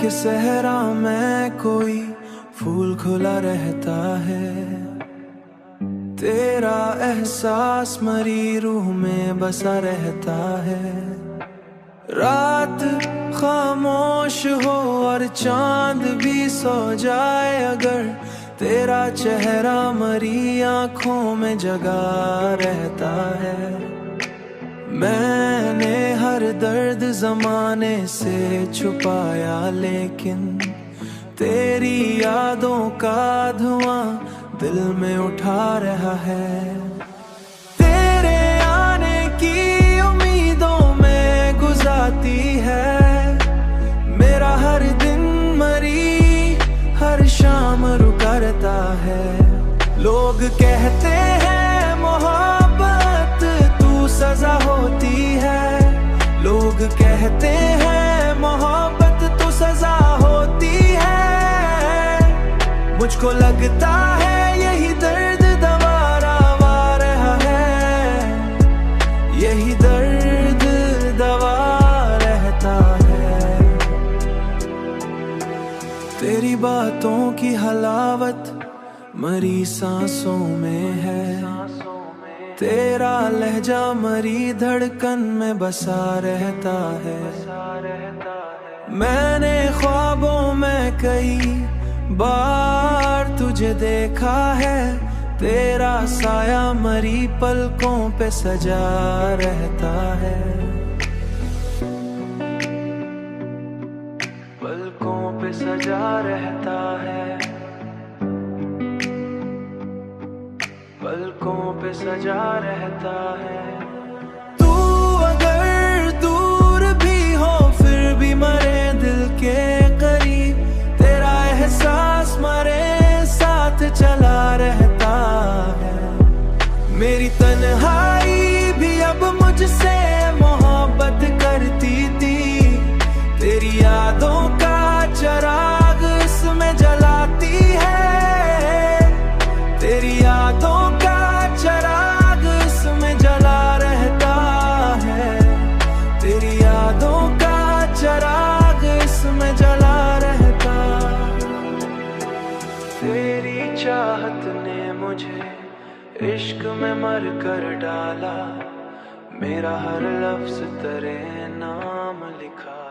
के सहरा में कोई फूल खुला रहता है, तेरा एहसास मरी रूह में बसा रहता है। रात खामोश हो और चांद भी सो जाए अगर, तेरा चेहरा मरी आंखों में जगा रहता है। मैंने हर दर्द जमाने से छुपाया, लेकिन तेरी यादों का धुआं दिल में उठा रहा है। तेरे आने की उम्मीदों में गुजारती है मेरा हर दिन, मरी हर शाम रुका रहता है। लोग कहते हैं मोहब्बत तू सजा होती है, लोग कहते हैं मोहब्बत तू सजा होती है। मुझको लगता है यही दर्द दवा रहा है, यही दर्द दवा रहता है। तेरी बातों की हलावत मरी सांसों में है, तेरा लहजा मरी धड़कन में बसा रहता है। मैंने ख्वाबों में कई बार तुझे देखा है, तेरा साया मरी पलकों पे सजा रहता है। पलकों पे सजा रहता है, पलकों पे सजा रहता है। तू अगर दूर भी हो फिर भी मरे दिल के करीब, तेरा एहसास मरे साथ चला रहता है। मेरी तन्हाई भी अब मुझसे मोहब्बत करती थी, तेरी यादों का चिराग इसमें जलाती है। तेरी यादों का चिराग इसमें जला रहता है, तेरी यादों का चिराग इसमें जला रहता। तेरी चाहत ने मुझे इश्क में मर कर डाला, मेरा हर लफ्ज तेरे नाम लिखा।